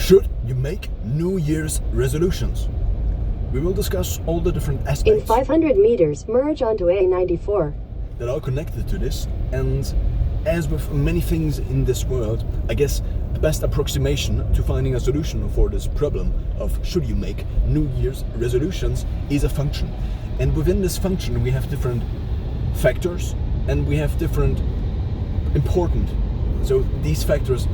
Should you make New Year's resolutions? We will discuss all the different aspects In 500 meters, merge onto A94. that are connected to this, and as with many things in this world, I guess the best approximation to finding a solution for this problem of should you make New Year's resolutions is a function. And within this function we have different factors and we have different important. So these factors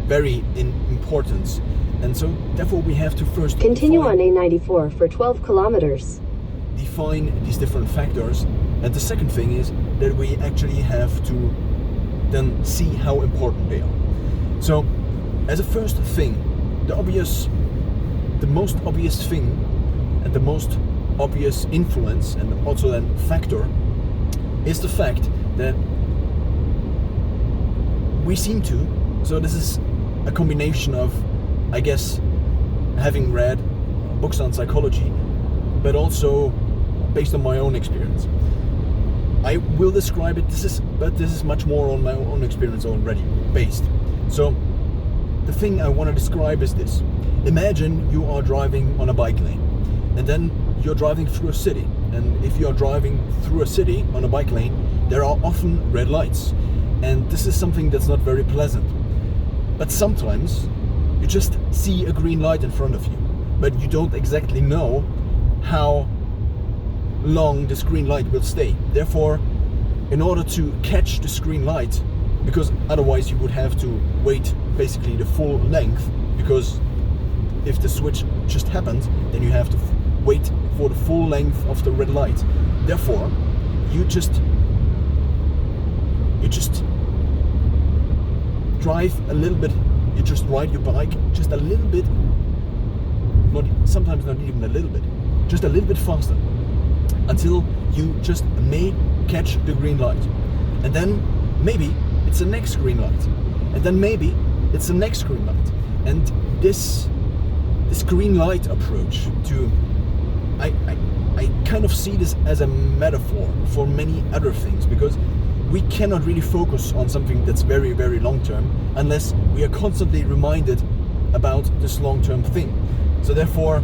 vary in importance, and so therefore we have to first Continue on A94 for 12 kilometers. define these different factors. And the second thing is that we actually have to then see how important they are. So as a first thing, the most obvious thing and the most obvious influence and also then factor is the fact that we seem to, so this is a combination of, I guess, having read books on psychology, but also based on my own experience. I will describe it, this is much more on my own experience already based. So the thing I want to describe is this. Imagine you are driving on a bike lane, and then you're driving through a city. And if you are driving through a city on a bike lane, there are often red lights. And this is something that's not very pleasant. But sometimes you just see a green light in front of you, but you don't exactly know how long this green light will stay. Therefore, in order to catch this green light, because otherwise you would have to wait basically the full length, because if the switch just happened, then you have to wait for the full length of the red light. Therefore, you just drive a little bit, you just ride your bike just a little bit, sometimes not even a little bit, just a little bit faster, until you just may catch the green light. And then maybe it's the next green light. And then maybe it's the next green light. And this green light approach to, I kind of see this as a metaphor for many other things, because we cannot really focus on something that's very, very long term unless we are constantly reminded about this long term thing. So therefore,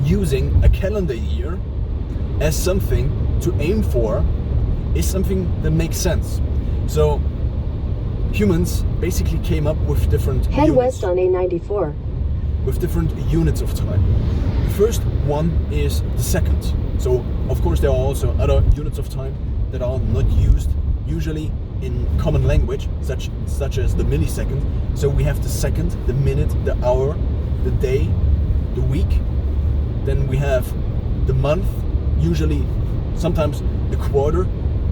using a calendar year as something to aim for is something that makes sense. So humans basically came up with different Head units, west on A94. with different units of time. The first one is the second. So of course there are also other units of time that are not used usually in common language, such as the millisecond. So we have the second, the minute, the hour, the day, the week. Then we have the month, usually sometimes the quarter,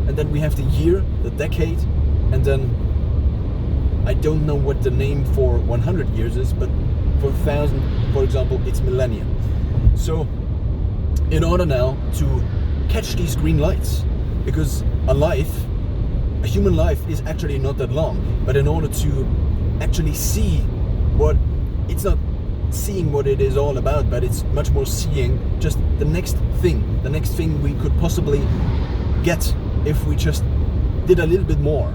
and then we have the year, the decade, and then I don't know what the name for 100 years is, but for 1,000, for example, it's millennia. So in order now to catch these green lights, because a human life is actually not that long, but in order to actually see what, it's not seeing what it is all about, but it's much more seeing just the next thing we could possibly get if we just did a little bit more.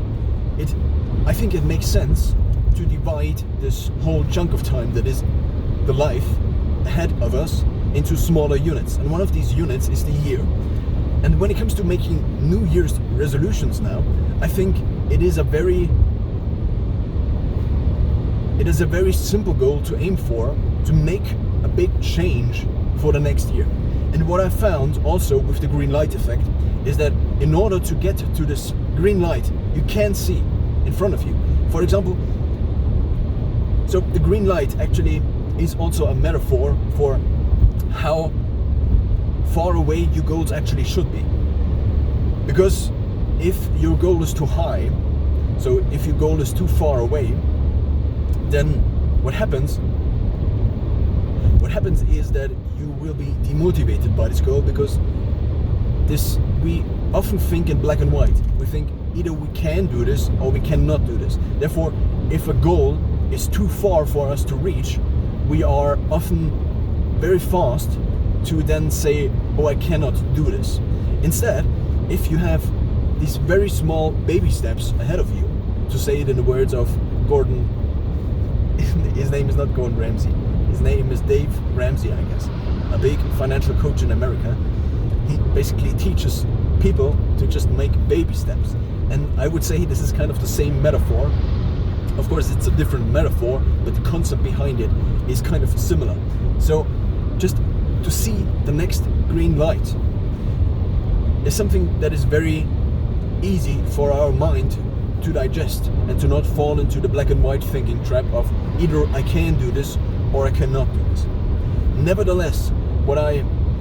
I think it makes sense to divide this whole chunk of time that is the life ahead of us into smaller units, and one of these units is the year. And when it comes to making New Year's resolutions now, I think it is a very simple goal to aim for, to make a big change for the next year. And what I found also with the green light effect is that in order to get to this green light you can see in front of you, for example, so the green light actually is also a metaphor for how far away your goals actually should be. Because if your goal is too high, so if your goal is too far away, then what happens is that you will be demotivated by this goal, because we often think in black and white. We think either we can do this or we cannot do this. Therefore, if a goal is too far for us to reach, we are often very fast to then say, oh, I cannot do this. Instead, if you have these very small baby steps ahead of you, to say it in the words of Gordon his name is not Gordon Ramsay. His name is Dave Ramsey, I guess. A big financial coach in America. He basically teaches people to just make baby steps. And I would say this is kind of the same metaphor. Of course, it's a different metaphor, but the concept behind it is kind of similar. So just to see the next green light is something that is very easy for our mind to digest and to not fall into the black and white thinking trap of either I can do this or I cannot do this. Nevertheless,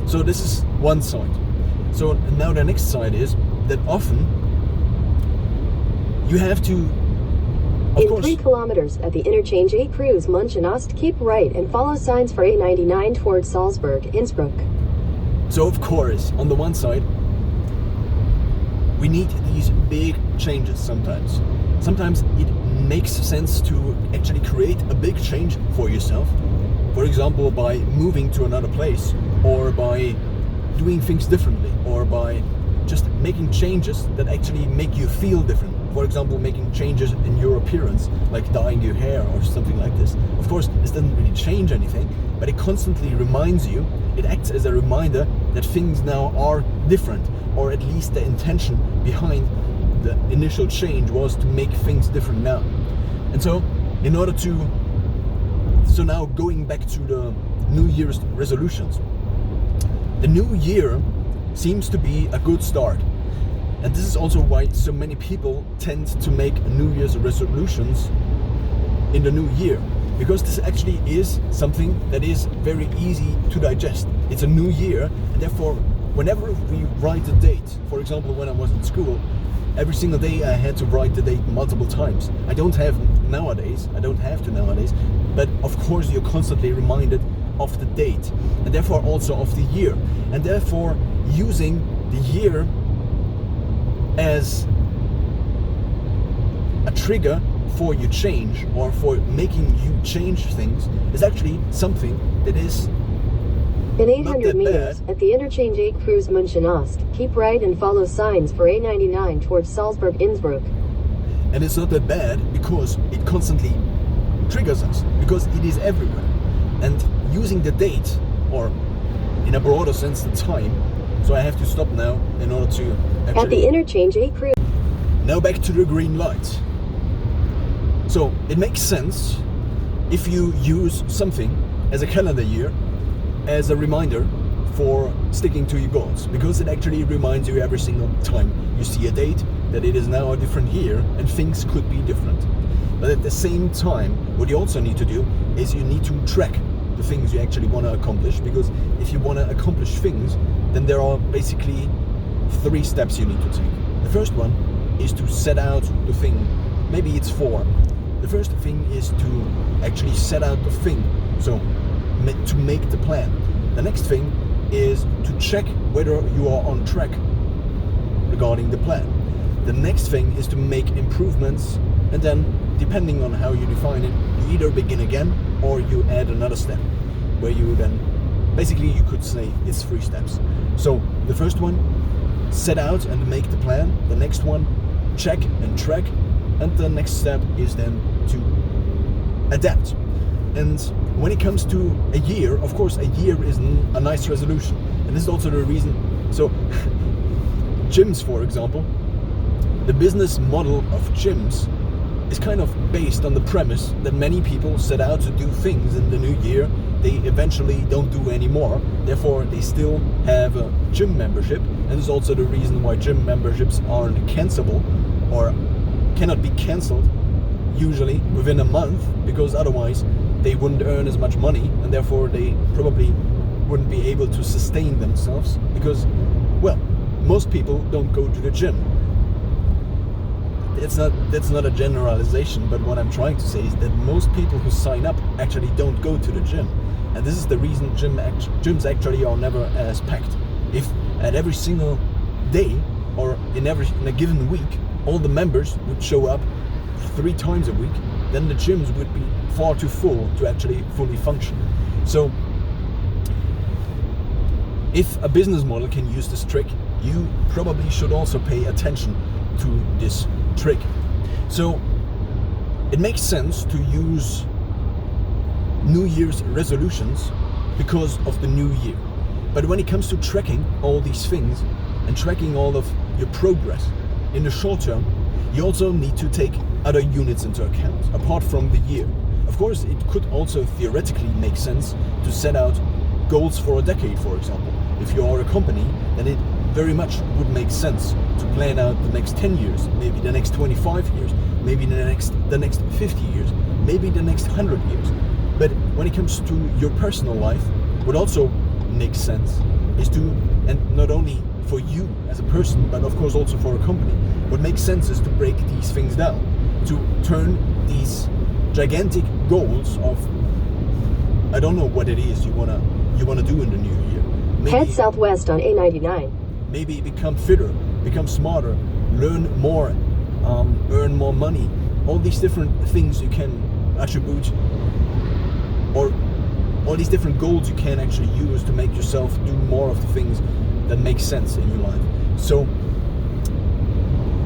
so this is one side. So now the next side is that often you have to, of course, 3 kilometers at the interchange A Cruise Munchenost, keep right and follow signs for A99 towards Salzburg, Innsbruck. So of course, on the one side, we need these big changes sometimes. Sometimes it makes sense to actually create a big change for yourself. For example, by moving to another place, or by doing things differently, or by just making changes that actually make you feel different. For example, making changes in your appearance, like dyeing your hair or something like this. Of course, this doesn't really change anything, but it constantly reminds you, it acts as a reminder that things now are different, or at least the intention behind the initial change was to make things different now. And so, now going back to the New Year's resolutions. The new year seems to be a good start. And this is also why so many people tend to make New Year's resolutions in the new year. Because this actually is something that is very easy to digest. It's a new year, and therefore, whenever we write a date, for example, when I was in school, every single day I had to write the date multiple times. I don't have to nowadays, but of course you're constantly reminded of the date, and therefore also of the year. And therefore, using the year as a trigger for your change, or for making you change things, is actually something that is in 800 meters at the interchange A Cruise Munchenost, keep right and follow signs for A99 towards Salzburg, Innsbruck. And it's not that bad because it constantly triggers us, because it is everywhere. And using the date, or in a broader sense the time, so I have to stop now in order to actually... At the interchange A Cruise... Now back to the green light. So it makes sense if you use something as a calendar year as a reminder for sticking to your goals, because it actually reminds you every single time you see a date that it is now a different year and things could be different. But at the same time, what you also need to do is you need to track the things you actually want to accomplish, because if you want to accomplish things, then there are basically 3 steps you need to take. The first one is to set out the thing. Maybe it's 4. The first thing is to actually set out the thing, so to make the plan. The next thing is to check whether you are on track regarding the plan. The next thing is to make improvements, and then depending on how you define it, you either begin again or you add another step, where you then, basically you could say it's 3 steps. So the first one, set out and make the plan. The next one, check and track. And the next step is then to adapt. And when it comes to a year, of course, a year is a nice resolution. And this is also the reason, so gyms, for example, the business model of gyms is kind of based on the premise that many people set out to do things in the new year they eventually don't do anymore. Therefore, they still have a gym membership. And this is also the reason why gym memberships aren't cancelable, or cannot be cancelled usually within a month, because otherwise they wouldn't earn as much money, and therefore they probably wouldn't be able to sustain themselves, because, well, most people don't go to the gym. That's not a generalization, but what I'm trying to say is that most people who sign up actually don't go to the gym. And this is the reason gyms actually are never as packed. If at every single day, or in a given week, all the members would show up 3 times a week, then the gyms would be far too full to actually fully function. So if a business model can use this trick, you probably should also pay attention to this trick. So it makes sense to use New Year's resolutions because of the new year. But when it comes to tracking all these things and tracking all of your progress in the short term, you also need to take other units into account, apart from the year. Of course, it could also theoretically make sense to set out goals for a decade, for example. If you are a company, then it very much would make sense to plan out the next 10 years, maybe the next 25 years, maybe the next 50 years, maybe the next 100 years. But when it comes to your personal life, what also makes sense is to, and not only for you as a person, but of course also for a company, what makes sense is to break these things down, to turn these gigantic goals of, I don't know what it is you wanna do in the new year. Maybe, head southwest on A99. Maybe become fitter, become smarter, learn more, earn more money. All these different things you can attribute, or all these different goals you can actually use to make yourself do more of the things that make sense in your life. So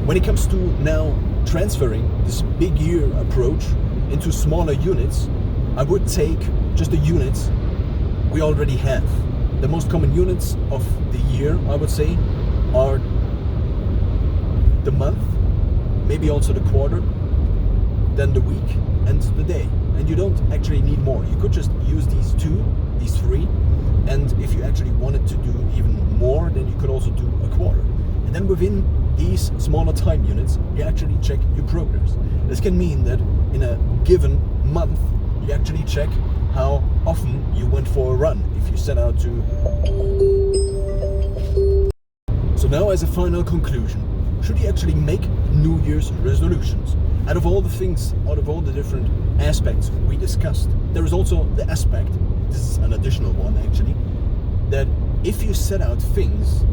when it comes to now transferring this big year approach into smaller units, I would take just the units we already have. The most common units of the year, I would say, are the month, maybe also the quarter, then the week, and the day. And you don't actually need more. You could just use these three, and if you actually wanted to do even more, then you could also do a quarter. And then within these smaller time units, you actually check your progress. This can mean that in a given month, you actually check how often you went for a run if you set out to. So now, as a final conclusion, should you actually make New Year's resolutions? Out of all the things, out of all the different aspects we discussed, there is also the aspect, this is an additional one actually, that if you set out things,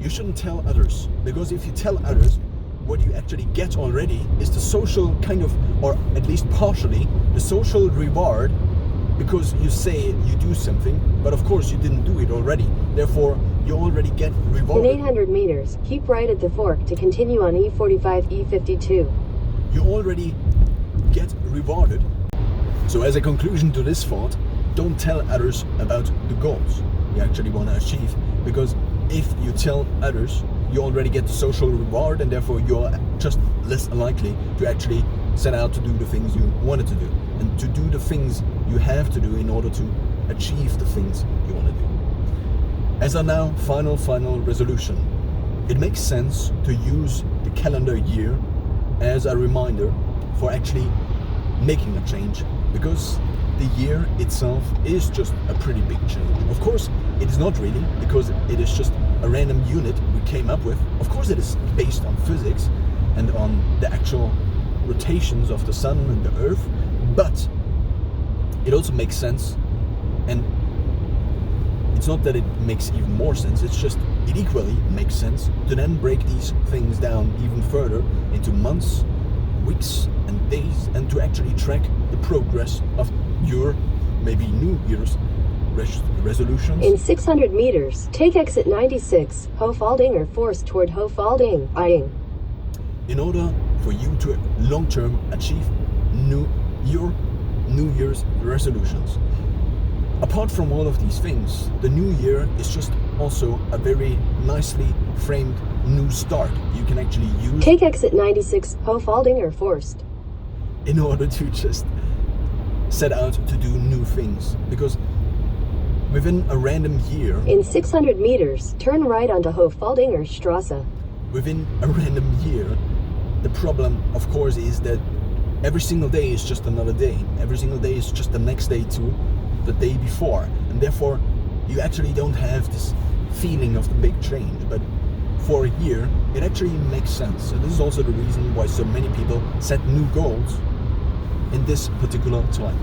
you shouldn't tell others, because if you tell others, what you actually get already is the social kind of, or at least partially, the social reward, because you say you do something, but of course you didn't do it already. Therefore, you already get rewarded. In 800 meters, keep right at the fork to continue on E45, E52. You already get rewarded. So as a conclusion to this thought, don't tell others about the goals you actually want to achieve, because if you tell others, you already get the social reward, and therefore you're just less likely to actually set out to do the things you wanted to do, and to do the things you have to do in order to achieve the things you want to do. As a now final resolution, it makes sense to use the calendar year as a reminder for actually making a change, because the year itself is just a pretty big change. Of course, it is not really, because it is just a random unit we came up with. Of course, it is based on physics and on the actual rotations of the sun and the earth, but it also makes sense, and it's not that it makes even more sense, it's just it equally makes sense to then break these things down even further into months, weeks and days, and to actually track the progress of your maybe New Year's resolutions. In 600 meters, take exit 96, Hofaldinger Force toward Hofalding. In order for you to long-term achieve your New Year's resolutions. Apart from all of these things, the new year is just also a very nicely framed new start you can actually use. Take exit 96, Hofaldinger Forst. In order to just set out to do new things, because within a random year, in 600 meters, turn right onto Hofaldinger Strasse. Within a random year, the problem, of course, is that every single day is just another day. Every single day is just the next day to the day before, and therefore you actually don't have this feeling of the big change. But for a year, it actually makes sense. So this is also the reason why so many people set new goals in this particular time.